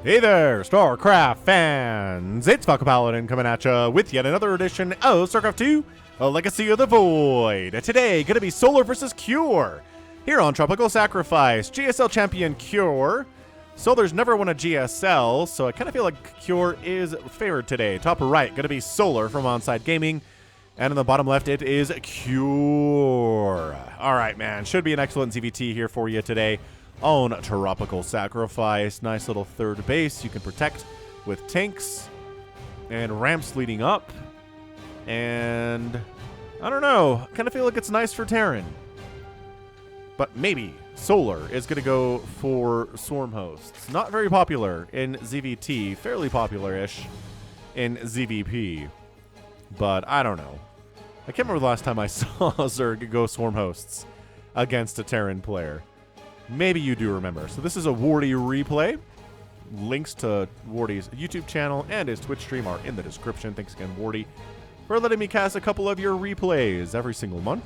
Hey there, StarCraft fans! It's Falcon Paladin coming at you with yet another edition of StarCraft 2, A Legacy of the Void. Today, gonna be Solar versus Cure. Here on Tropical Sacrifice, GSL champion Cure. Solar's never won a GSL, so I kind of feel like Cure is favored today. Top right, gonna be Solar from Onside Gaming. And in the bottom left, it is Cure. Alright, man, should be an excellent ZVT here for you today on Tropical Sacrifice. Nice little third base you can protect with tanks and ramps leading up. And I don't know, kind of feel like it's nice for Terran. But maybe Solar is going to go for Swarm Hosts. Not very popular in ZVT, fairly popular-ish in ZVP. But I don't know. I can't remember the last time I saw Zerg go Swarm Hosts against a Terran player. Maybe you do remember. So this is a Wardy replay. Links to Wardy's YouTube channel and his Twitch stream are in the description. Thanks again, Wardy, for letting me cast a couple of your replays every single month.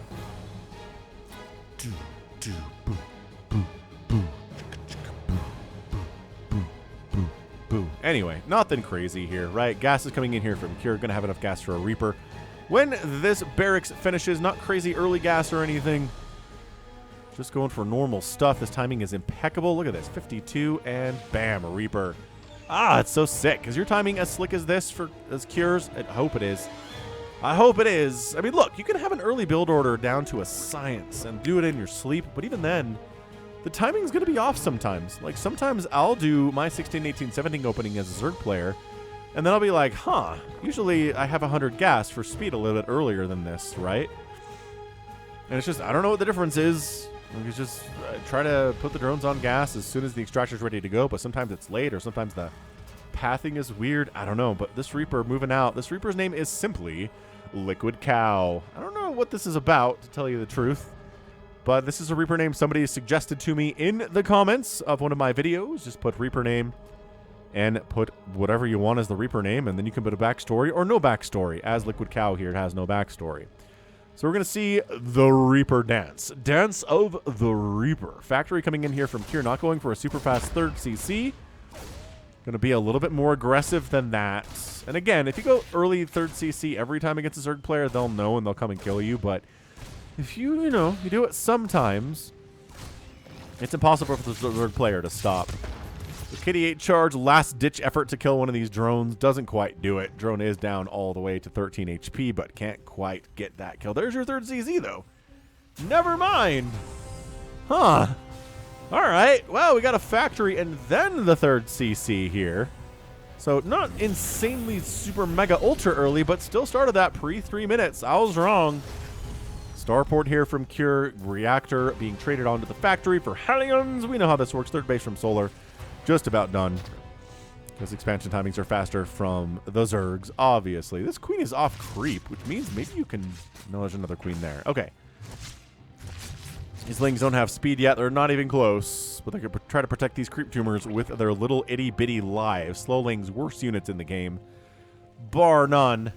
Anyway, nothing crazy here, right? Gas is coming in here from Cure. Gonna have enough gas for a Reaper. When this barracks finishes, not crazy early gas or anything. Just going for normal stuff. This timing is impeccable. Look at this. 52 and bam, a Reaper. Ah, it's so sick. Is your timing as slick as this for as Cures? I hope it is. I hope it is. I mean, look, you can have an early build order down to a science and do it in your sleep, but even then, the timing's going to be off sometimes. Like, sometimes I'll do my 16, 18, 17 opening as a Zerg player, and then I'll be like, huh, usually I have 100 gas for speed a little bit earlier than this, right? And it's just, I don't know what the difference is. You just try to put the drones on gas as soon as the extractor's ready to go, but sometimes it's late, or sometimes the pathing is weird. I don't know, but this Reaper moving out. This Reaper's name is simply Liquid Cow. I don't know what this is about, to tell you the truth, but this is a Reaper name somebody suggested to me in the comments of one of my videos. Just put Reaper name and put whatever you want as the Reaper name, and then you can put a backstory or no backstory. As Liquid Cow here, it has no backstory. So we're going to see the Reaper dance. Dance of the Reaper. Factory coming in here from Cure, not going for a super fast third CC. Going to be a little bit more aggressive than that. And again, if you go early third CC every time against a Zerg player, they'll know and they'll come and kill you. But if you do it sometimes, it's impossible for the Zerg player to stop. The KD8 charge, last ditch effort to kill one of these drones, doesn't quite do it. Drone is down all the way to 13 HP, but can't quite get that kill. There's your third CZ, though. Never mind. Huh. All right. Well, we got a factory and then the third CC here. So not insanely super mega ultra early, but still started that pre 3 minutes. I was wrong. Starport here from Cure. Reactor being traded onto the factory for Hellions. We know how this works. Third base from Solar. Just about done. Because expansion timings are faster from the Zergs, obviously. This queen is off creep, which means maybe you can... No, there's another queen there. Okay. These lings don't have speed yet. They're not even close. But they could try to protect these creep tumors with their little itty-bitty lives. Slow lings, worst units in the game. Bar none.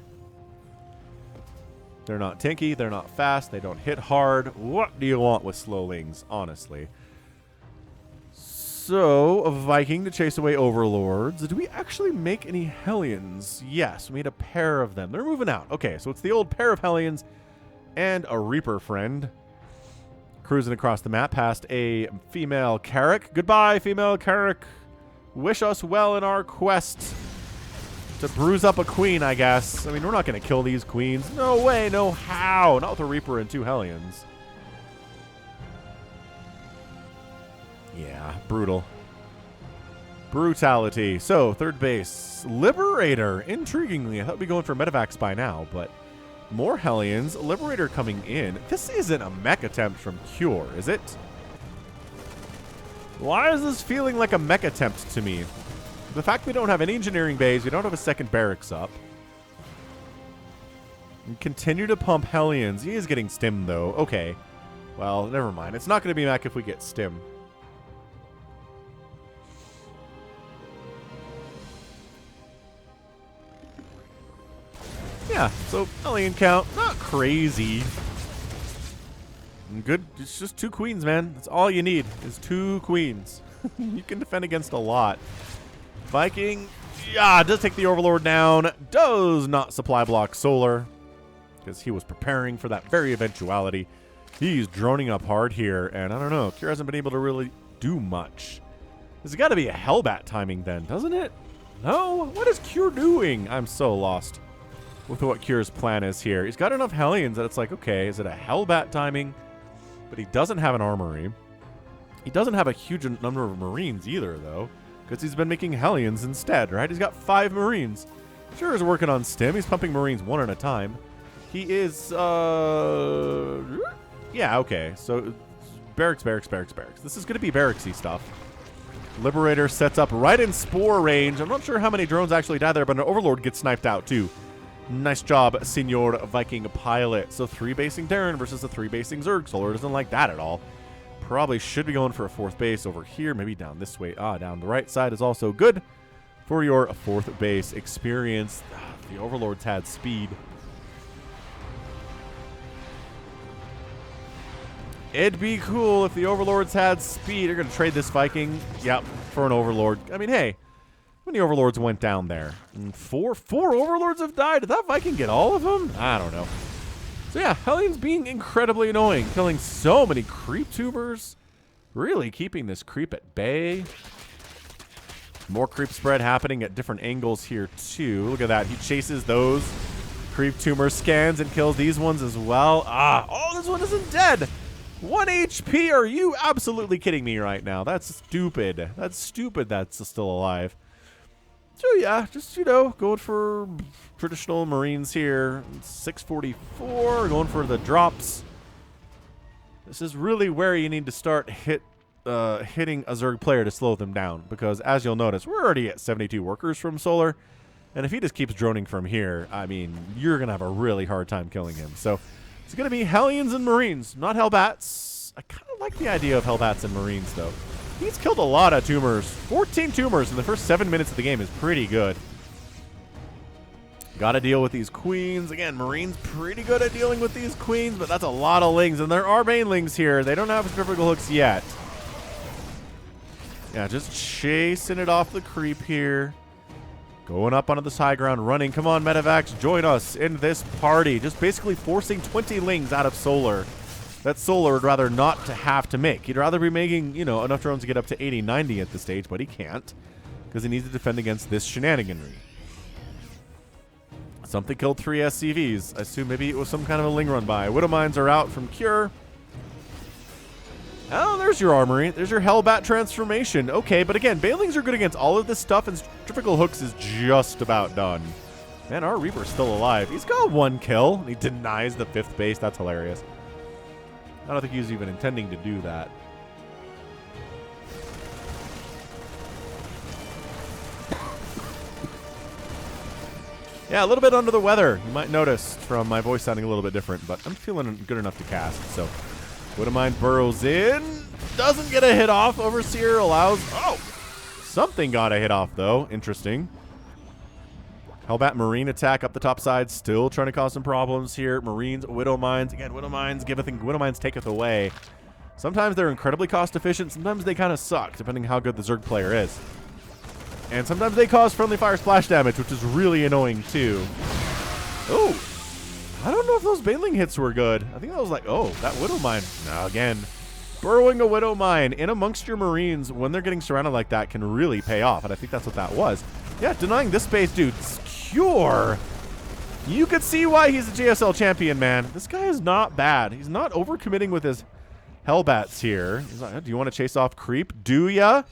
They're not tanky. They're not fast. They don't hit hard. What do you want with slow lings, honestly? So, a Viking to chase away Overlords. Do we actually make any Hellions? Yes, we made a pair of them. They're moving out. Okay, so it's the old pair of Hellions and a Reaper friend. Cruising across the map past a female Carrick. Goodbye, female Carrick. Wish us well in our quest to bruise up a queen, I guess. I mean, we're not going to kill these queens. No way, no how. Not with a Reaper and 2 Hellions. Yeah, brutal. Brutality. So, third base. Liberator. Intriguingly, I thought we'd be going for Medivacs by now, but more Hellions. Liberator coming in. This isn't a mech attempt from Cure, is it? Why is this feeling like a mech attempt to me? The fact we don't have any engineering bays, we don't have a second barracks up. And continue to pump Hellions. He is getting stim, though. Okay. Well, never mind. It's not going to be mech if we get stim. Yeah, so Hellion count, not crazy. Good, it's just 2 queens, man. That's all you need, is 2 queens. You can defend against a lot. Viking, yeah, does take the Overlord down. Does not supply block Solar, because he was preparing for that very eventuality. He's droning up hard here, and I don't know. Cure hasn't been able to really do much. There's got to be a Hellbat timing then, doesn't it? No? What is Cure doing? I'm so lost with what Cure's plan is here. He's got enough Hellions that it's like, okay, is it a Hellbat timing? But he doesn't have an armory. He doesn't have a huge number of Marines either, though, because he's been making Hellions instead, right? He's got 5 Marines. Sure is working on Stim. He's pumping Marines one at a time. He is, yeah, okay. So, barracks. This is going to be barracksy stuff. Liberator sets up right in Spore range. I'm not sure how many drones actually die there, but an Overlord gets sniped out, too. Nice job, Senor Viking Pilot. So 3-basing Terran versus a 3-basing Zerg. Solar doesn't like that at all. Probably should be going for a 4th base over here. Maybe down this way. Down the right side is also good for your 4th base experience. The Overlords had speed. It'd be cool if the Overlords had speed. You're going to trade this Viking, yep, for an Overlord. I mean, hey, how many Overlords went down there? And four Overlords have died. Did that Viking get all of them? I don't know. So yeah, Hellions being incredibly annoying. Killing so many creep tubers. Really keeping this creep at bay. More creep spread happening at different angles here too. Look at that. He chases those creep tumor scans and kills these ones as well. Oh, this one isn't dead. 1 HP? Are you absolutely kidding me right now? That's stupid. That's stupid that's still alive. So yeah, just, you know, going for traditional Marines here. 644, going for the drops. This is really where you need to start hitting a Zerg player to slow them down. Because as you'll notice, we're already at 72 workers from Solar. And if he just keeps droning from here, I mean, you're going to have a really hard time killing him. So it's going to be Hellions and Marines, not Hellbats. I kind of like the idea of Hellbats and Marines, though. He's killed a lot of tumors. 14 tumors in the first 7 minutes of the game is pretty good. Got to deal with these queens. Again, Marines pretty good at dealing with these queens, but that's a lot of lings. And there are banelings here. They don't have centrifugal hooks yet. Yeah, just chasing it off the creep here. Going up onto this high ground, running. Come on, Medivacs, join us in this party. Just basically forcing 20 lings out of Solar. That Solar would rather not to have to make. He'd rather be making, you know, enough drones to get up to 80, 90 at this stage, but he can't because he needs to defend against this shenaniganry. Something killed 3 SCVs. I assume maybe it was some kind of a ling run by. Widow Mines are out from Cure. Oh, there's your armory. There's your Hellbat transformation. Okay, but again, Banelings are good against all of this stuff, and Centrifugal Hooks is just about done. Man, our Reaper's still alive. He's got 1 kill. He denies the 5th base. That's hilarious. I don't think he was even intending to do that. Yeah, a little bit under the weather. You might notice from my voice sounding a little bit different, but I'm feeling good enough to cast. So, Widowmine burrows in. Doesn't get a hit off. Overseer allows... Oh! Something got a hit off, though. Interesting. Hellbat Marine attack up the top side. Still trying to cause some problems here. Marines, Widow Mines. Again, Widow Mines giveth and Widow Mines taketh away. Sometimes they're incredibly cost efficient. Sometimes they kind of suck, depending how good the Zerg player is. And sometimes they cause friendly fire splash damage, which is really annoying, too. Oh! I don't know if those Baneling hits were good. I think that was like, oh, that Widow Mine. Now, again, burrowing a Widow Mine in amongst your Marines when they're getting surrounded like that can really pay off. And I think that's what that was. Yeah, denying this base, dude. Cure. You could see why he's a GSL champion, man. This guy is not bad. He's not overcommitting with his Hellbats here. He's like, do you want to chase off creep? Do ya?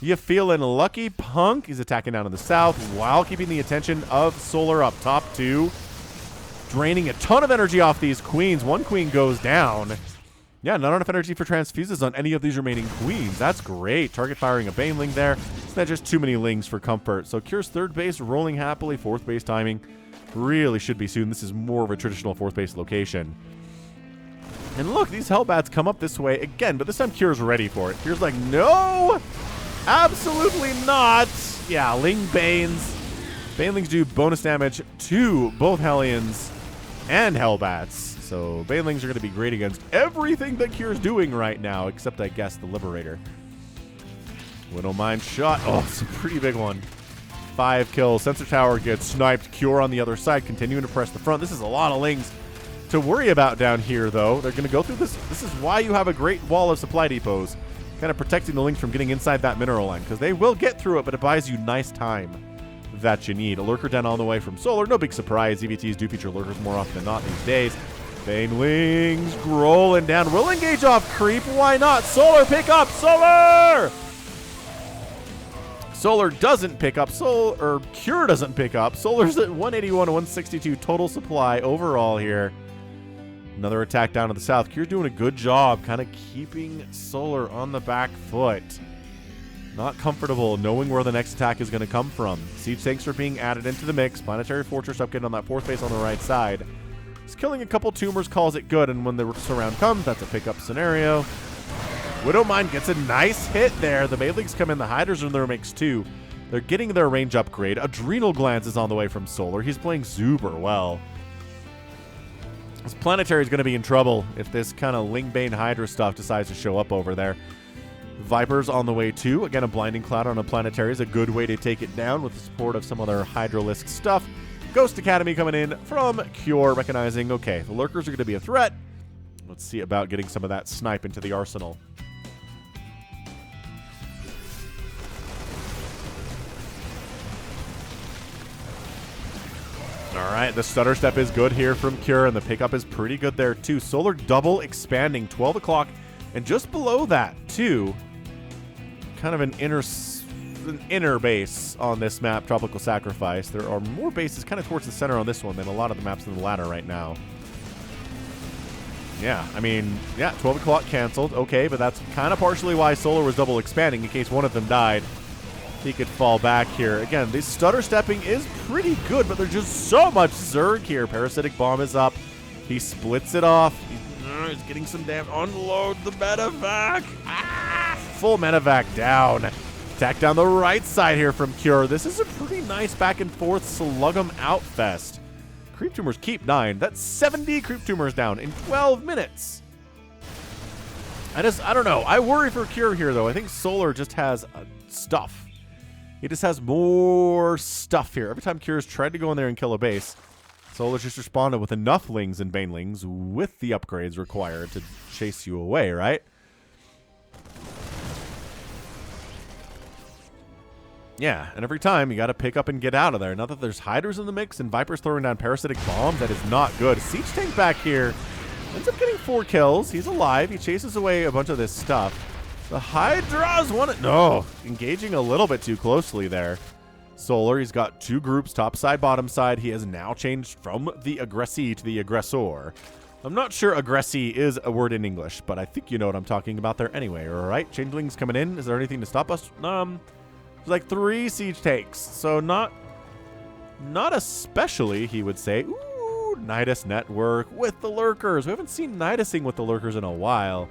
You feeling lucky, punk? He's attacking down to the south while keeping the attention of Solar up top, too. Draining a ton of energy off these queens. 1 queen goes down. Yeah, not enough energy for transfuses on any of these remaining queens. That's great. Target firing a Baneling there. It's not just too many lings for comfort. So Cure's 3rd base rolling happily. 4th base timing really should be soon. This is more of a traditional 4th base location. And look, these Hellbats come up this way again, but this time Cure's ready for it. Cure's like, no, absolutely not. Yeah, Ling Banes. Banelings do bonus damage to both Hellions and Hellbats. So Banelings are going to be great against everything that Cure's doing right now, except, I guess, the Liberator. Widow Mine shot. Oh, it's a pretty big one. 5 kills. Sensor tower gets sniped. Cure on the other side, continuing to press the front. This is a lot of lings to worry about down here, though. They're going to go through this. This is why you have a great wall of supply depots, kind of protecting the lings from getting inside that mineral line, because they will get through it, but it buys you nice time that you need. A lurker den on the way from Solar. No big surprise. EVTs do feature lurkers more often than not these days. Banelings rolling down. Will engage off creep. Why not? Solar, pick up. Solar! Solar doesn't pick up. Cure doesn't pick up. Solar's at 181 to 162 total supply overall here. Another attack down to the south. Cure's doing a good job kind of keeping Solar on the back foot. Not comfortable knowing where the next attack is going to come from. Siege tanks are being added into the mix. Planetary Fortress upgrade on that 4th base on the right side. He's killing a couple tumors, calls it good, and when the surround comes, that's a pickup scenario. Widowmine gets a nice hit there. The Banelings come in, the Hydras are in their mix too. They're getting their range upgrade. Adrenal Glands is on the way from Solar. He's playing super well. This Planetary is going to be in trouble if this kind of Lingbane Hydra stuff decides to show up over there. Viper's on the way too. Again, a Blinding Cloud on a Planetary is a good way to take it down with the support of some other Hydralisk stuff. Ghost Academy coming in from Cure, recognizing, okay, the lurkers are going to be a threat. Let's see about getting some of that snipe into the arsenal. All right, the stutter step is good here from Cure, and the pickup is pretty good there too. Solar double expanding, 12 o'clock, and just below that too, kind of an inner base on this map, Tropical Sacrifice. There are more bases kind of towards the center on this one than a lot of the maps in the ladder right now. Yeah, I mean, yeah, 12 o'clock canceled. Okay, but that's kind of partially why Solar was double expanding, in case one of them died. He could fall back here. Again, this stutter stepping is pretty good, but there's just so much Zerg here. Parasitic Bomb is up. He splits it off. He's getting some damage. Unload the medevac. Full medevac down. Attack down the right side here from Cure. This is a pretty nice back and forth slug 'em out fest. Creep tumors keep 9. That's 70 creep tumors down in 12 minutes. I don't know. I worry for Cure here, though. I think Solar just has stuff. He just has more stuff here. Every time Cure's tried to go in there and kill a base, Solar's just responded with enough lings and banelings with the upgrades required to chase you away, right? Yeah, and every time you got to pick up and get out of there. Now that there's Hydras in the mix and Viper's throwing down Parasitic Bombs, that is not good. Siege Tank back here ends up getting 4 kills. He's alive. He chases away a bunch of this stuff. The Hydras want it. No, engaging a little bit too closely there. Solar, he's got 2 groups, top side, bottom side. He has now changed from the aggressee to the aggressor. I'm not sure aggressee is a word in English, but I think you know what I'm talking about there anyway. All right, Changelings coming in. Is there anything to stop us? There's like 3 siege takes, so not especially, he would say. Ooh, Nidus Network with the lurkers. We haven't seen Nidusing with the lurkers in a while.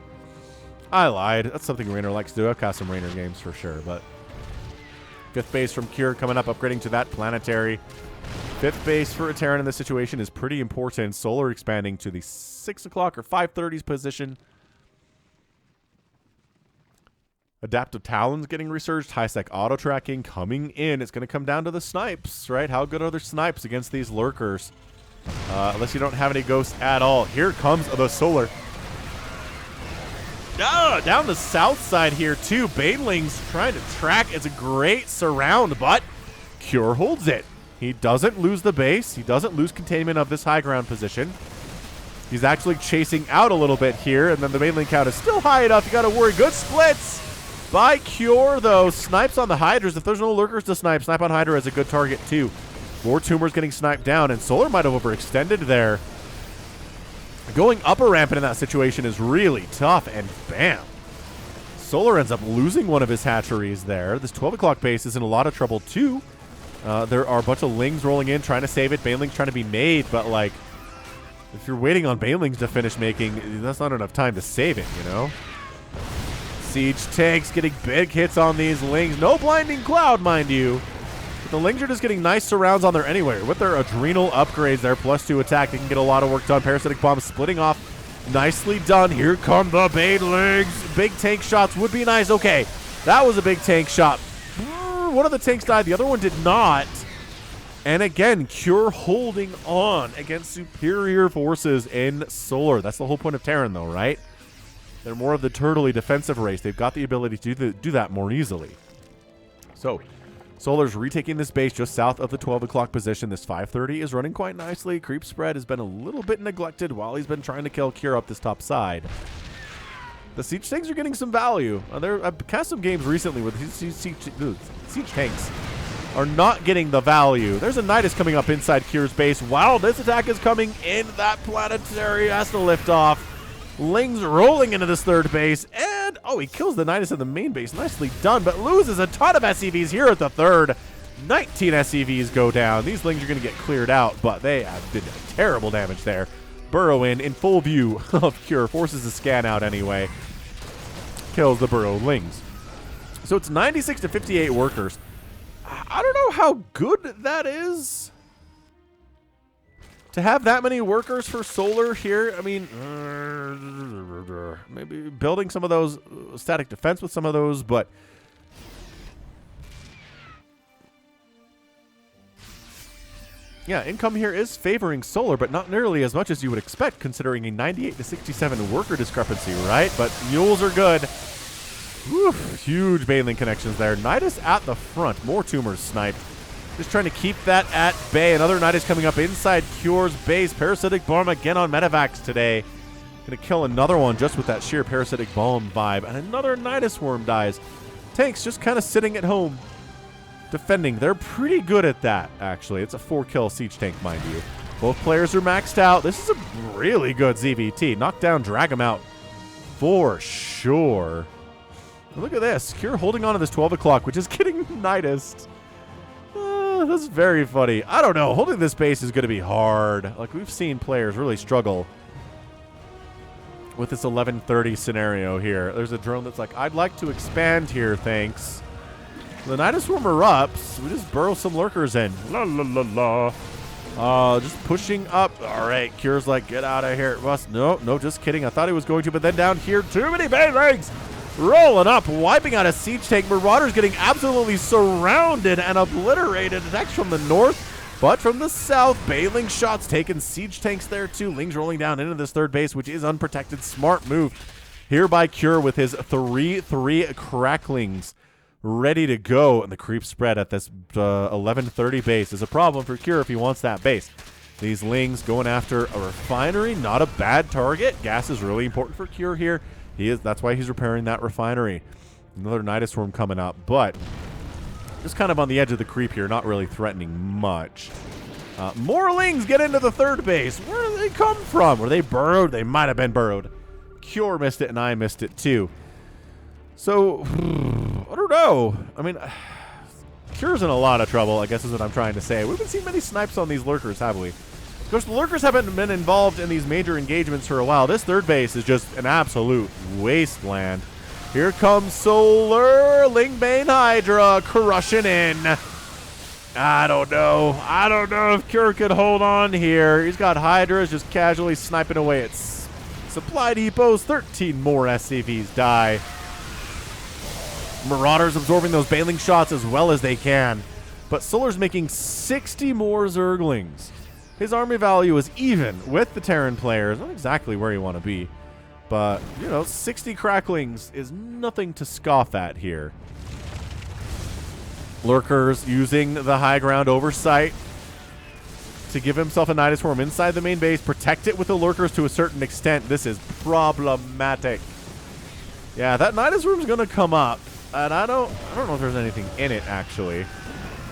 I lied. That's something Rainer likes to do. I've cast some Rainer games for sure, but 5th base from Cure coming up, upgrading to that Planetary. 5th base for a Terran in this situation is pretty important. Solar expanding to the 6 o'clock or 5:30's position. Adaptive Talons getting resurged. High-sec auto-tracking coming in. It's going to come down to the snipes, right? How good are their snipes against these lurkers? Unless you don't have any ghosts at all. Here comes the Solar. Down the south side here, too. Banelings trying to track. It's a great surround, but Cure holds it. He doesn't lose the base. He doesn't lose containment of this high ground position. He's actually chasing out a little bit here, and then the Baneling count is still high enough. You got to worry. Good splits by Cure, though. Snipes on the Hydras. If there's no lurkers to snipe on Hydra is a good target, too. More tumors getting sniped down, and Solar might have overextended there. Going up a rampant in that situation is really tough, and bam. Solar ends up losing one of his hatcheries there. This 12 o'clock base is in a lot of trouble, too. There are a bunch of lings rolling in, trying to save it. Banelings trying to be made, but, like, if you're waiting on Banelings to finish making, that's not enough time to save it, you know? Siege tanks getting big hits on these lings. No blinding cloud, mind you. But the lings are just getting nice surrounds on there anyway. With their adrenal upgrades, their +2 attack, they can get a lot of work done. Parasitic Bomb splitting off. Nicely done. Here come the Banelings. Big tank shots would be nice. Okay, that was a big tank shot. one of the tanks died. The other one did not. And again, Cure holding on against superior forces in Solar. That's the whole point of Terran, though, right? They're more of the turtley defensive race. They've got the ability to do that more easily. So, Solar's retaking this base just south of the 12 o'clock position. This 530 is running quite nicely. Creep spread has been a little bit neglected while he's been trying to kill Cure up this top side. The siege tanks are getting some value. I've cast some games recently where the siege tanks are not getting the value. There's a Nidus coming up inside Cure's base. Wow, this attack is coming in. That planetary has to lift off. Ling's rolling into this third base, and oh, he kills the Nidus in the main base. Nicely done, but loses a ton of SCVs here at the third. 19 SCVs go down. These Lings are going to get cleared out, but they did terrible damage there. Burrow in full view of Cure, forces the scan out anyway. Kills the Burrow Lings. So it's 96 to 58 workers. I don't know how good that is to have that many workers for Solar here. I mean, maybe building some of those static defense with some of those, but yeah, income here is favoring Solar, but not nearly as much as you would expect considering a 98 to 67 worker discrepancy, right? But mules are good. Woof, huge Baneling connections there. Nidus at the front. More tumors sniped. Just trying to keep that at bay. Another Nidus coming up inside Cure's base. Parasitic Bomb again on Medivacs today. Gonna kill another one just with that sheer Parasitic Bomb vibe. And another Nidus Worm dies. Tanks just kind of sitting at home defending. They're pretty good at that, actually. It's a 4-kill siege tank, mind you. Both players are maxed out. This is a really good ZVT. Knock down, drag him out for sure. Look at this. Cure holding on to this 12 o'clock, which is getting Nidus. That's very funny. I don't know. Holding this base is going to be hard. Like, we've seen players really struggle with this 11:30 scenario here. There's a drone that's like, I'd like to expand here, thanks. The Nidus Worm erupts. We just burrow some lurkers in. La la la la. Just pushing up. All right. Cure's like, get out of here. No, just kidding. I thought he was going to, but then down here, too many Banelings. Rolling up, wiping out a siege tank. Marauders getting absolutely surrounded and obliterated. Attacks from the north, but from the south. Baneling shots taking siege tanks there too. Lings rolling down into this third base, which is unprotected. Smart move here by Cure with his 3/3 cracklings ready to go. And the creep spread at this 11:30 base is a problem for Cure if he wants that base. These Lings going after a refinery, not a bad target. Gas is really important for Cure here. That's why he's repairing that refinery. Another Nidus Worm coming up, but just kind of on the edge of the creep here, not really threatening much. More Lings get into the third base. Where did they come from? Were they burrowed? They might have been burrowed. Cure missed it, and I missed it too. So, I don't know. I mean, Cure's in a lot of trouble, I guess is what I'm trying to say. We haven't seen many snipes on these lurkers, have we? Of course, the lurkers haven't been involved in these major engagements for a while. This third base is just an absolute wasteland. Here comes Solar. Lingbane Hydra crushing in. I don't know. I don't know if Cure could hold on here. He's got Hydras just casually sniping away at supply depots. 13 more SCVs die. Marauders absorbing those Baneling shots as well as they can. But Solar's making 60 more Zerglings. His army value is even with the Terran players. Not exactly where you want to be. But, 60 cracklings is nothing to scoff at here. Lurkers using the high ground oversight to give himself a Nidus Worm inside the main base. Protect it with the Lurkers to a certain extent. This is problematic. Yeah, that Nidus Worm's going to come up. And I don't know if there's anything in it, actually.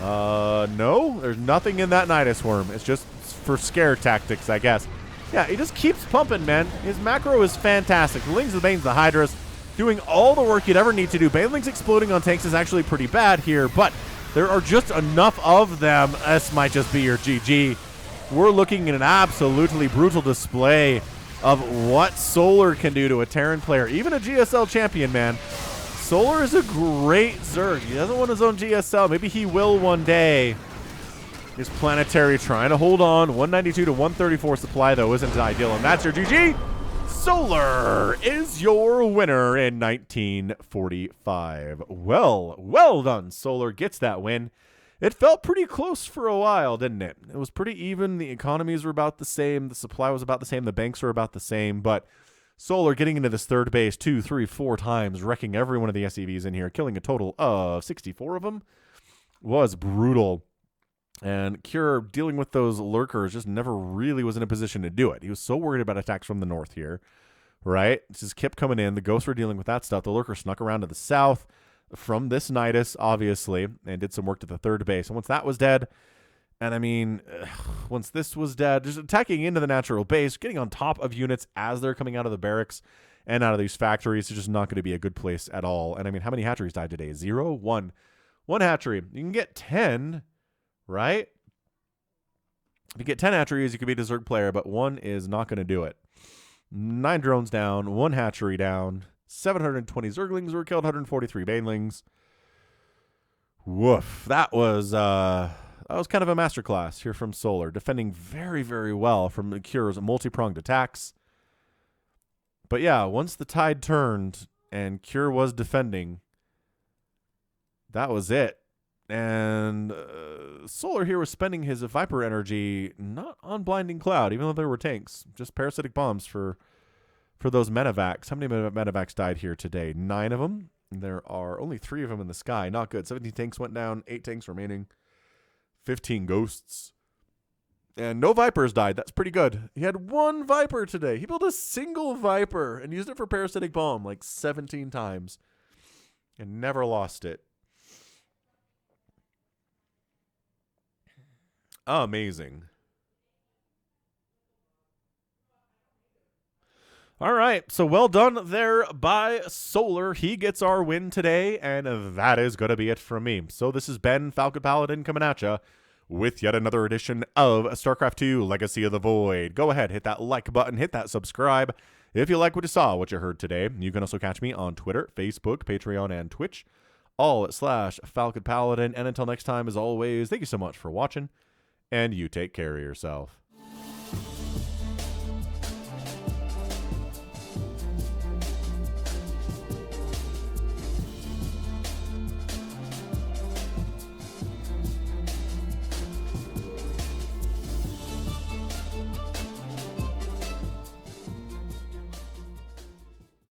No, there's nothing in that Nidus Worm. It's just for scare tactics, I guess. Yeah, he just keeps pumping, man. His macro is fantastic. The Lings, the Banes, the Hydras, doing all the work you'd ever need to do. Banelings exploding on tanks is actually pretty bad here, but there are just enough of them. This might just be your GG. We're looking at an absolutely brutal display of what Solar can do to a Terran player, even a GSL champion, man. Solar is a great Zerg. He doesn't want his own GSL. Maybe he will one day. His planetary trying to hold on. 192 to 134 supply, though, isn't ideal. And that's your GG. Solar is your winner in 1945. Well done. Solar gets that win. It felt pretty close for a while, didn't it? It was pretty even. The economies were about the same. The supply was about the same. The banks were about the same. But Solar getting into this third base 2, 3, 4 times, wrecking every one of the SCVs in here, killing a total of 64 of them, was brutal. And Cure, dealing with those lurkers, just never really was in a position to do it. He was so worried about attacks from the north here, right? Just kept coming in. The ghosts were dealing with that stuff. The lurker snuck around to the south from this Nidus, obviously, and did some work to the third base. And once that was dead, and I mean, once this was dead, just attacking into the natural base, getting on top of units as they're coming out of the barracks and out of these factories is just not going to be a good place at all. And I mean, how many hatcheries died today? 0? 1. 1 hatchery. You can get 10... right? If you get 10 hatcheries, you could be a Zerg player, but 1 is not going to do it. 9 drones down, 1 hatchery down, 720 Zerglings were killed, 143 Banelings. Woof. That was kind of a masterclass here from Solar, defending very, very well from Cure's multi-pronged attacks. But yeah, once the tide turned and Cure was defending, that was it. And Solar here was spending his Viper energy not on Blinding Cloud, even though there were tanks. Just parasitic bombs for those medevacs. How many medevacs died here today? 9 of them. There are only 3 of them in the sky. Not good. 17 tanks went down. 8 tanks remaining. 15 ghosts. And no Vipers died. That's pretty good. He had 1 Viper today. He built a single Viper and used it for parasitic bomb like 17 times. And never lost it. Amazing. All right, so well done there by Solar. He gets our win today, and that is going to be it from me. So this has been Falcon Paladin coming at you with yet another edition of StarCraft 2 Legacy of the Void. Go ahead, hit that like button, hit that subscribe. If you like what you saw, what you heard today, you can also catch me on Twitter, Facebook, Patreon, and Twitch, all at /Falcon Paladin. And until next time, as always, thank you so much for watching. And you take care of yourself.